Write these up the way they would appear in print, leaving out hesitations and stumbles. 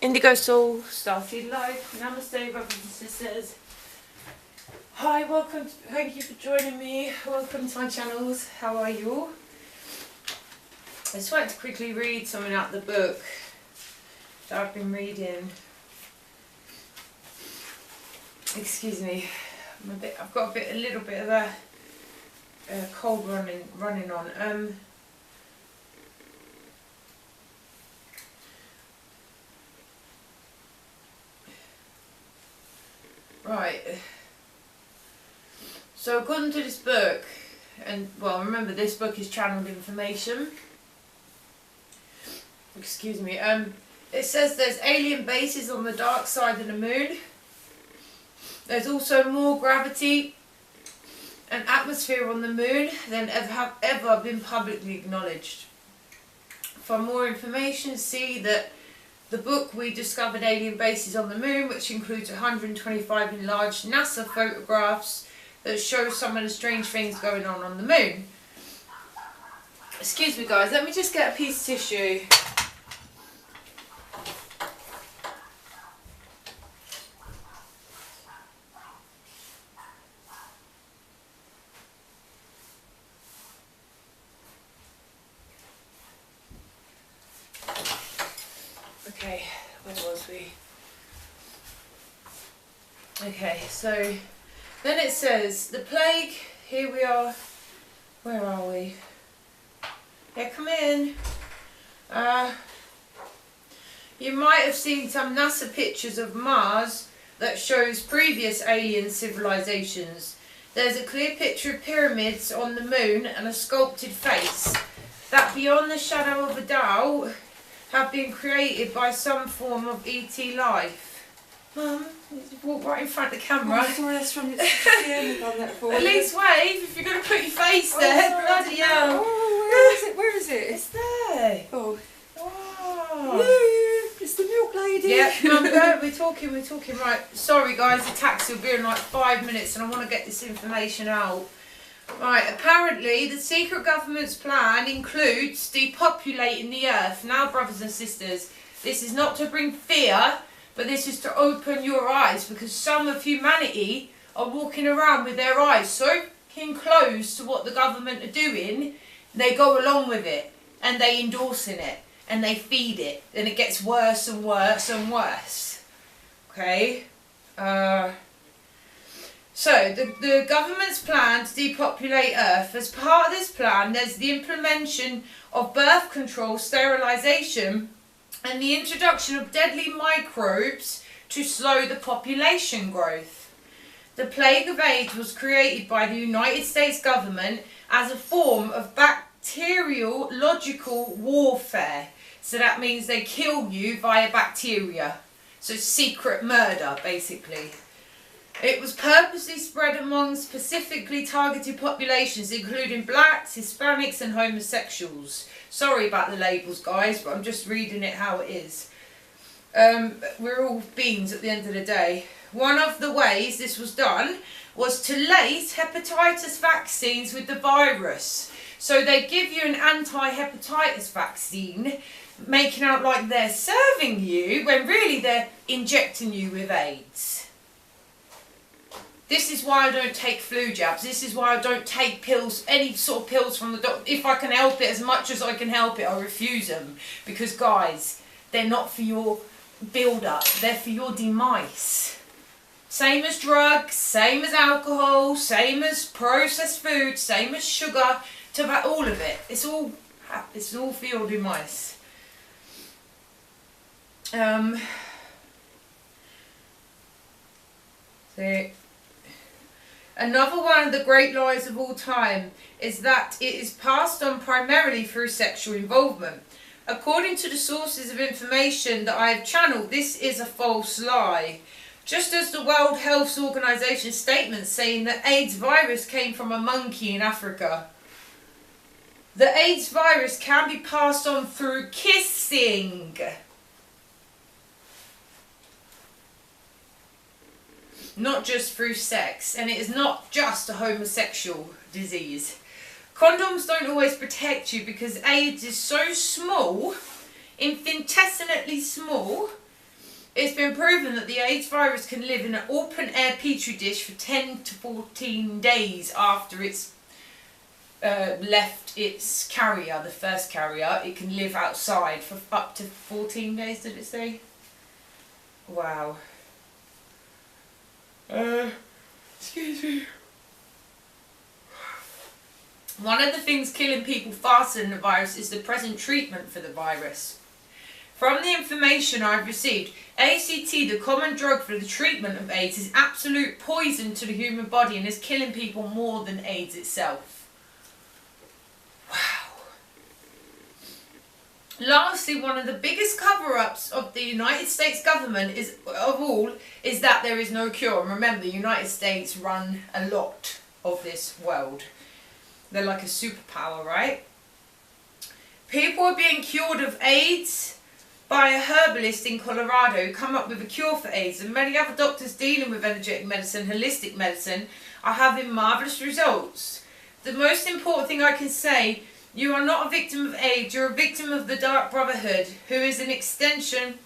Indigo Soul, StarSeed's Life, Namaste, brothers and sisters. Hi, welcome, thank you for joining me. Welcome to my channels. How are you all? I just wanted to quickly read something out of the book that I've been reading. Excuse me, I've got a little bit of a cold running on. Right, so according to this book, and well, remember this book is channeled information. Excuse me. It says there's alien bases on the dark side of the moon. There's also more gravity and atmosphere on the moon than have ever been publicly acknowledged. For more information, see that the book We Discovered Alien Bases on the Moon, which includes 125 enlarged NASA photographs that show some of the strange things going on the moon. Excuse me guys, let me just get a piece of tissue. Okay, where was we? Okay, so then it says the plague. Here we are. Where are we? Yeah, come in. You might have seen some NASA pictures of Mars that shows previous alien civilizations. There's a clear picture of pyramids on the moon and a sculpted face that, beyond the shadow of a doubt, have been created by some form of ET life. Mum, you walk right in front of the camera. Oh, sorry, that's from At least wave if you're going to put your face there. Bloody hell. Oh, where is it? It's there. Oh. Oh. It's the milk lady. Yeah, Mum, we're talking. Right, sorry guys, the taxi will be in like 5 minutes and I want to get this information out. Right, apparently the secret government's plan includes depopulating the earth. Now, brothers and sisters, this is not to bring fear, but this is to open your eyes, because some of humanity are walking around with their eyes so closed to what the government are doing, they go along with it, and they endorse in it, and they feed it, and it gets worse and worse and worse. Okay? So, the government's plan to depopulate Earth. As part of this plan, there's the implementation of birth control, sterilisation, and the introduction of deadly microbes to slow the population growth. The Plague of AIDS was created by the United States government as a form of bacteriological warfare. So that means they kill you via bacteria. So secret murder, basically. It was purposely spread among specifically targeted populations, including blacks, Hispanics and homosexuals. Sorry about the labels, guys, but I'm just reading it how it is. We're all beings at the end of the day. One of the ways this was done was to lace hepatitis vaccines with the virus. So they give you an anti-hepatitis vaccine, making out like they're serving you, when really they're injecting you with AIDS. This is why I don't take flu jabs. This is why I don't take pills, any sort of pills from the doctor. If I can help it, as much as I can help it, I refuse them. Because guys, they're not for your build-up. They're for your demise. Same as drugs, same as alcohol, same as processed food, same as sugar, tobacco, all of it. It's all for your demise. Another one of the great lies of all time is that it is passed on primarily through sexual involvement. According to the sources of information that I have channeled, this is a false lie. Just as the World Health Organization statement saying that AIDS virus came from a monkey in Africa. The AIDS virus can be passed on through kissing. Not just through sex, and it is not just a homosexual disease. Condoms don't always protect you because AIDS is so small, infinitesimally small, It's been proven that the AIDS virus can live in an open-air petri dish for 10 to 14 days after it's left its carrier, the first carrier. It can live outside for up to 14 days, did it say? Wow. Excuse me. One of the things killing people faster than the virus is the present treatment for the virus. From the information I've received, ACT, the common drug for the treatment of AIDS, is absolute poison to the human body and is killing people more than AIDS itself. Wow. Lastly, one of the biggest cover-ups of the United States government is that there is no cure. And remember, the United States run a lot of this world. They're like a superpower, right? People are being cured of AIDS by a herbalist in Colorado who come up with a cure for AIDS, and many other doctors dealing with energetic medicine, holistic medicine, are having marvellous results. The most important thing I can say, you are not a victim of AIDS, you're a victim of the Dark Brotherhood, who is an extension.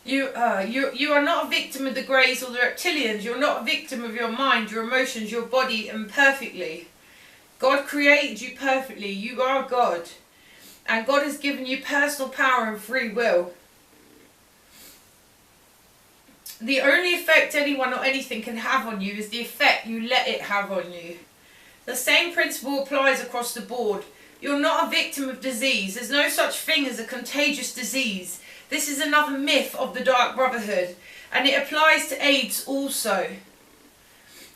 You are not a victim of the Greys or the Reptilians. You're not a victim of your mind, your emotions, your body, imperfectly. God created you perfectly. You are God. And God has given you personal power and free will. The only effect anyone or anything can have on you is the effect you let it have on you. The same principle applies across the board. You're not a victim of disease. There's no such thing as a contagious disease. This is another myth of the Dark Brotherhood, and it applies to AIDS also.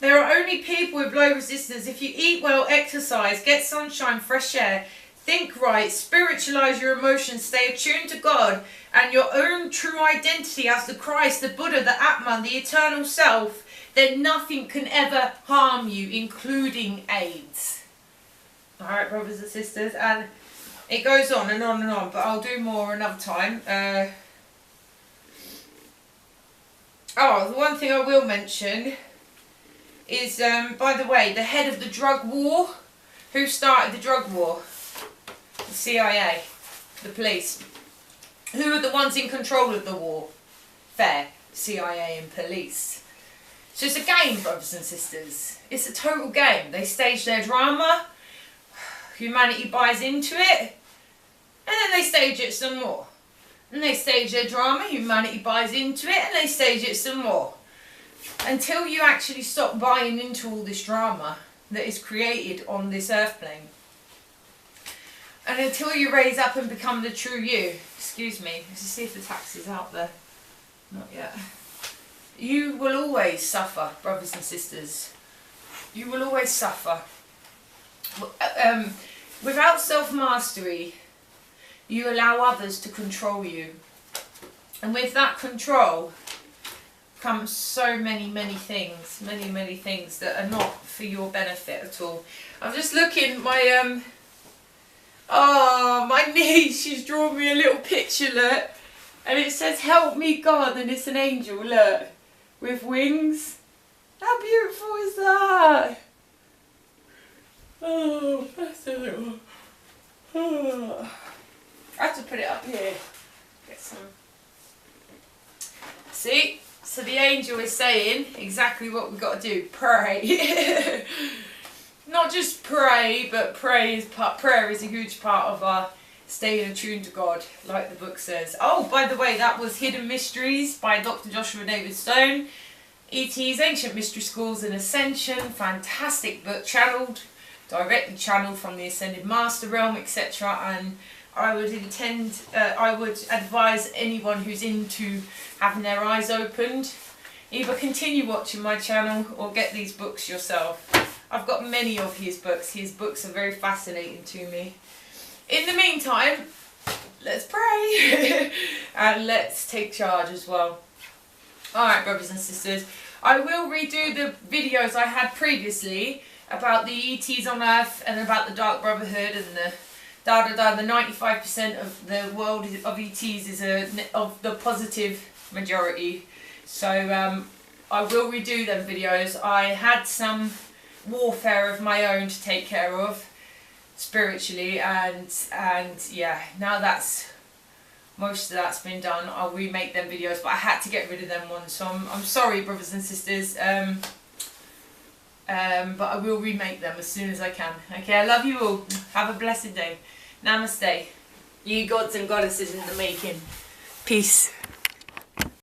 There are only people with low resistance. If you eat well, exercise, get sunshine, fresh air, think right, spiritualize your emotions, stay attuned to God and your own true identity as the Christ, the Buddha, the Atman, the eternal self, then nothing can ever harm you, including AIDS. Alright, brothers and sisters, and it goes on and on and on, but I'll do more another time. The one thing I will mention is, by the way, the head of the drug war. Who started the drug war? The CIA, the police. Who are the ones in control of the war? Fair, CIA and police. So it's a game, brothers and sisters. It's a total game. They stage their drama, humanity buys into it, and then they stage it some more. And they stage their drama, humanity buys into it, and they stage it some more. Until you actually stop buying into all this drama that is created on this earth plane. And until you raise up and become the true you. Excuse me, let's see if the taxi's out there. Not yet. You will always suffer, brothers and sisters. You will always suffer. Without self-mastery, you allow others to control you. And with that control comes so many things. Many things that are not for your benefit at all. I'm just looking, my niece, she's drawn me a little picture, look. And it says, "Help me God," and it's an angel, look. With wings. How beautiful is that? Oh, that's a little... Oh. I have to put it up here. Get some... See? So the angel is saying exactly what we've got to do. Pray. Not just pray, but prayer is a huge part of our staying attuned to God, like the book says. Oh, by the way, that was Hidden Mysteries by Dr. Joshua David Stone. E.T.'s Ancient Mystery Schools and Ascension. Fantastic book, directly channeled from the Ascended Master Realm, etc. And I would advise anyone who's into having their eyes opened, either continue watching my channel or get these books yourself. I've got many of his books. His books are very fascinating to me. In the meantime, let's pray and let's take charge as well. Alright, brothers and sisters, I will redo the videos I had previously about the ETs on Earth and about the Dark Brotherhood and the the 95% of the world of ETs is of the positive majority. So I will redo them videos. I had some warfare of my own to take care of spiritually, and yeah, now that's most of that's been done. I'll remake them videos, but I had to get rid of them ones, so I'm sorry, brothers and sisters. But I will remake them as soon as I can. Okay, I love you all. Have a blessed day. Namaste. You gods and goddesses in the making. Peace.